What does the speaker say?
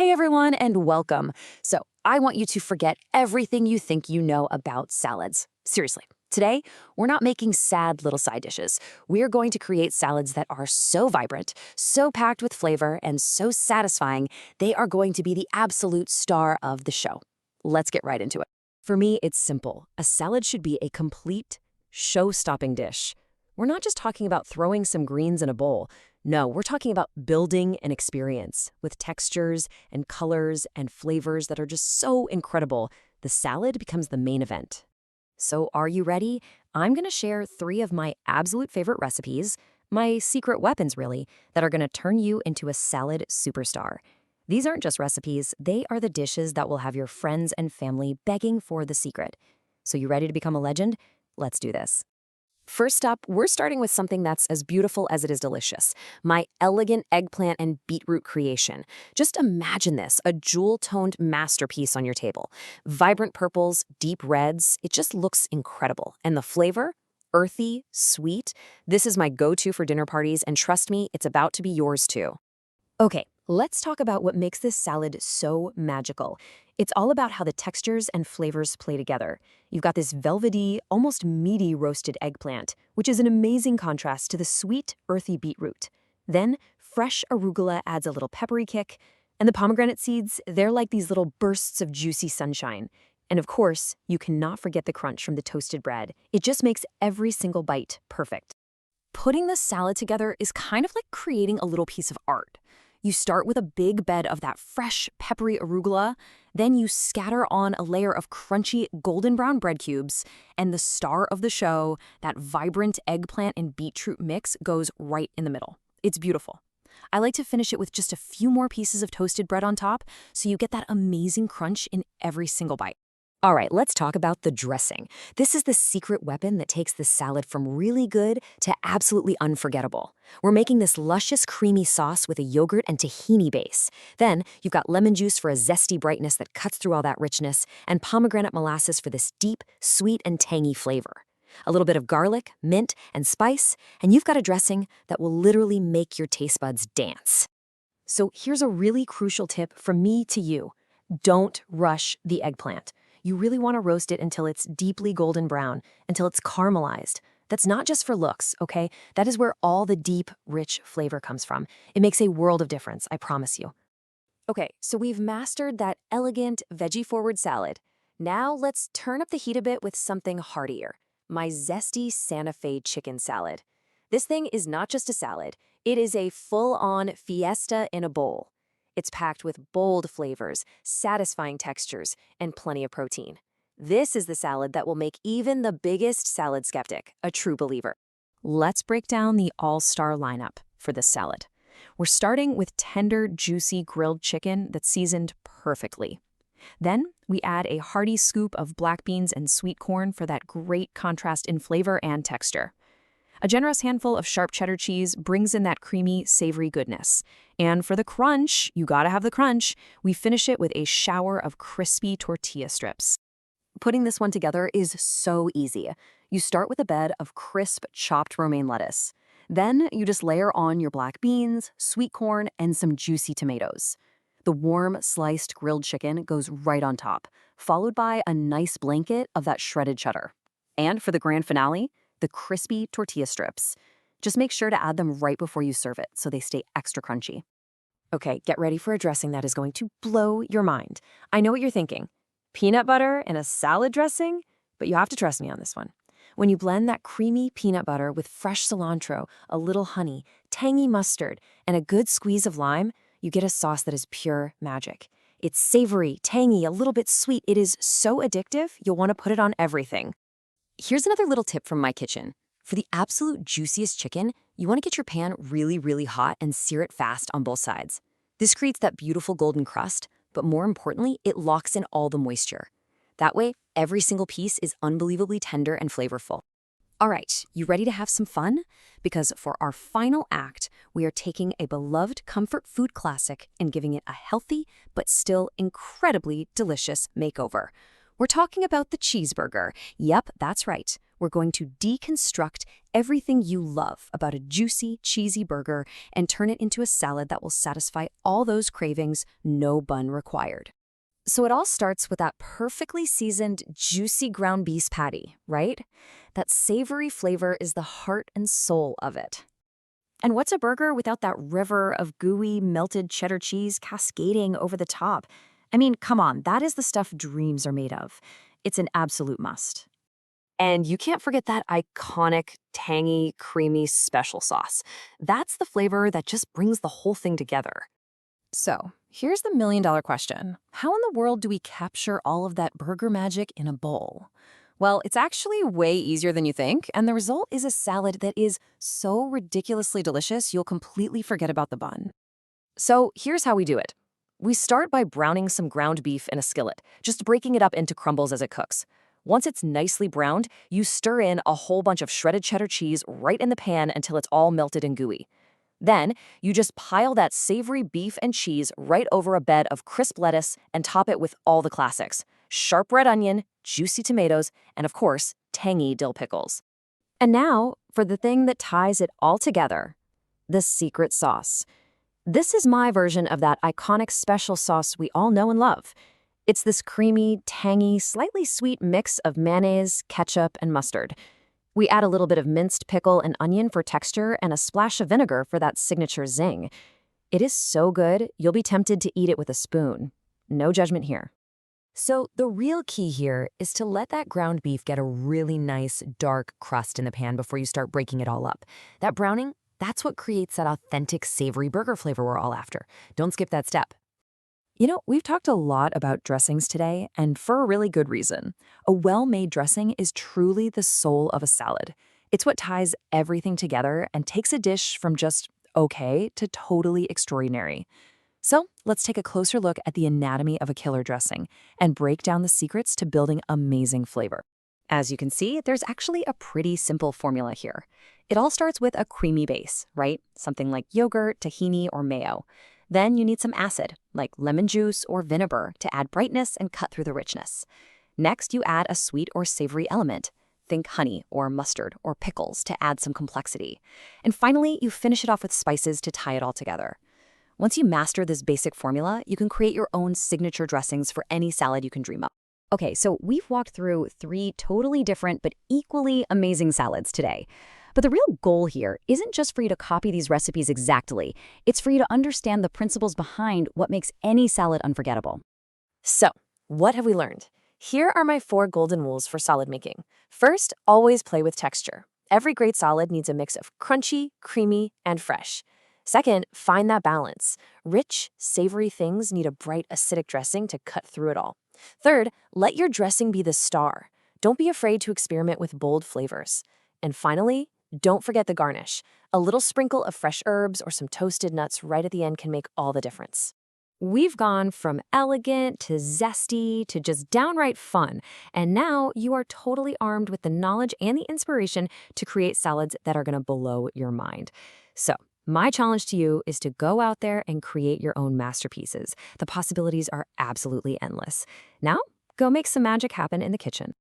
Hey everyone, and welcome. So, I want you to forget everything you think you know about salads. Seriously, today, we're not making sad little side dishes. We're going to create salads that are so vibrant, so packed with flavor, and so satisfying, they are going to be the absolute star of the show. Let's get right into it. For me, it's simple. A salad should be a complete, show-stopping dish. We're not just talking about throwing some greens in a bowl. No, we're talking about building an experience with textures and colors and flavors that are just so incredible. The salad becomes the main event. So are you ready? I'm going to share 3 of my absolute favorite recipes, my secret weapons really, that are going to turn you into a salad superstar. These aren't just recipes, they are the dishes that will have your friends and family begging for the secret. So you ready to become a legend? Let's do this. First up, we're starting with something that's as beautiful as it is delicious. My elegant eggplant and beetroot creation. Just imagine this, a jewel-toned masterpiece on your table. Vibrant purples, deep reds, it just looks incredible. And the flavor? Earthy, sweet. This is my go-to for dinner parties, and trust me, it's about to be yours too. Okay, let's talk about what makes this salad so magical. It's all about how the textures and flavors play together. You've got this velvety, almost meaty roasted eggplant, which is an amazing contrast to the sweet, earthy beetroot. Then, fresh arugula adds a little peppery kick, and the pomegranate seeds, they're like these little bursts of juicy sunshine. And of course, you cannot forget the crunch from the toasted bread. It just makes every single bite perfect. Putting the salad together is kind of like creating a little piece of art. You start with a big bed of that fresh, peppery arugula, then you scatter on a layer of crunchy golden brown bread cubes, and the star of the show, that vibrant eggplant and beetroot mix, goes right in the middle. It's beautiful. I like to finish it with just a few more pieces of toasted bread on top, so you get that amazing crunch in every single bite. All right, let's talk about the dressing. This is the secret weapon that takes the salad from really good to absolutely unforgettable. We're making this luscious, creamy sauce with a yogurt and tahini base. Then you've got lemon juice for a zesty brightness that cuts through all that richness, and pomegranate molasses for this deep, sweet, and tangy flavor. A little bit of garlic, mint, and spice, and you've got a dressing that will literally make your taste buds dance. So here's a really crucial tip from me to you. Don't rush the eggplant. You really want to roast it until it's deeply golden brown, until it's caramelized. That's not just for looks, okay? That is where all the deep, rich flavor comes from. It makes a world of difference, I promise you. Okay, so we've mastered that elegant, veggie-forward salad. Now let's turn up the heat a bit with something heartier. My zesty Santa Fe chicken salad. This thing is not just a salad. It is a full-on fiesta in a bowl. It's packed with bold flavors, satisfying textures, and plenty of protein. This is the salad that will make even the biggest salad skeptic a true believer. Let's break down the all-star lineup for this salad. We're starting with tender, juicy grilled chicken that's seasoned perfectly. Then we add a hearty scoop of black beans and sweet corn for that great contrast in flavor and texture. A generous handful of sharp cheddar cheese brings in that creamy, savory goodness. And for the crunch, you gotta have the crunch, we finish it with a shower of crispy tortilla strips. Putting this one together is so easy. You start with a bed of crisp, chopped romaine lettuce. Then you just layer on your black beans, sweet corn, and some juicy tomatoes. The warm, sliced grilled chicken goes right on top, followed by a nice blanket of that shredded cheddar. And for the grand finale, the crispy tortilla strips. Just make sure to add them right before you serve it so they stay extra crunchy. Okay, get ready for a dressing that is going to blow your mind. I know what you're thinking. Peanut butter and a salad dressing? But you have to trust me on this one. When you blend that creamy peanut butter with fresh cilantro, a little honey, tangy mustard, and a good squeeze of lime, you get a sauce that is pure magic. It's savory, tangy, a little bit sweet. It is so addictive, you'll want to put it on everything. Here's another little tip from my kitchen. For the absolute juiciest chicken, you want to get your pan really, really hot and sear it fast on both sides. This creates that beautiful golden crust, but more importantly, it locks in all the moisture. That way, every single piece is unbelievably tender and flavorful. All right, you ready to have some fun? Because for our final act, we are taking a beloved comfort food classic and giving it a healthy, but still incredibly delicious makeover. We're talking about the cheeseburger. Yep, that's right. we're going to deconstruct everything you love about a juicy, cheesy burger and turn it into a salad that will satisfy all those cravings, no bun required. So it all starts with that perfectly seasoned, juicy ground beef patty, right? That savory flavor is the heart and soul of it. And what's a burger without that river of gooey, melted cheddar cheese cascading over the top? I mean, come on, that is the stuff dreams are made of. It's an absolute must. And you can't forget that iconic, tangy, creamy special sauce. That's the flavor that just brings the whole thing together. So, here's the million-dollar question. How in the world do we capture all of that burger magic in a bowl? Well, it's actually way easier than you think, and the result is a salad that is so ridiculously delicious you'll completely forget about the bun. So, here's how we do it. We start by browning some ground beef in a skillet, just breaking it up into crumbles as it cooks. Once it's nicely browned, you stir in a whole bunch of shredded cheddar cheese right in the pan until it's all melted and gooey. Then, you just pile that savory beef and cheese right over a bed of crisp lettuce and top it with all the classics: sharp red onion, juicy tomatoes, and of course, tangy dill pickles. And now, for the thing that ties it all together, the secret sauce. This is my version of that iconic special sauce we all know and love. It's this creamy, tangy, slightly sweet mix of mayonnaise, ketchup, and mustard. We add a little bit of minced pickle and onion for texture and a splash of vinegar for that signature zing. It is so good, you'll be tempted to eat it with a spoon. No judgment here. So the real key here is to let that ground beef get a really nice, dark crust in the pan before you start breaking it all up. That browning, that's what creates that authentic, savory burger flavor we're all after. Don't skip that step. You know, we've talked a lot about dressings today, and for a really good reason. A well-made dressing is truly the soul of a salad. It's what ties everything together and takes a dish from just okay to totally extraordinary. So let's take a closer look at the anatomy of a killer dressing and break down the secrets to building amazing flavor. As you can see, there's actually a pretty simple formula here. It all starts with a creamy base, right? Something like yogurt, tahini, or mayo. Then you need some acid, like lemon juice or vinegar, to add brightness and cut through the richness. Next, you add a sweet or savory element. Think honey or mustard or pickles to add some complexity. And finally, you finish it off with spices to tie it all together. Once you master this basic formula, you can create your own signature dressings for any salad you can dream up. Okay, so we've walked through 3 totally different but equally amazing salads today. But the real goal here isn't just for you to copy these recipes exactly. It's for you to understand the principles behind what makes any salad unforgettable. So, what have we learned? Here are my 4 golden rules for salad making. First, always play with texture. Every great salad needs a mix of crunchy, creamy, and fresh. Second, find that balance. Rich, savory things need a bright, acidic dressing to cut through it all. Third, let your dressing be the star. Don't be afraid to experiment with bold flavors. And finally, don't forget the garnish. A little sprinkle of fresh herbs or some toasted nuts right at the end can make all the difference. We've gone from elegant to zesty to just downright fun, and now you are totally armed with the knowledge and the inspiration to create salads that are going to blow your mind. So, my challenge to you is to go out there and create your own masterpieces. The possibilities are absolutely endless. Now, go make some magic happen in the kitchen.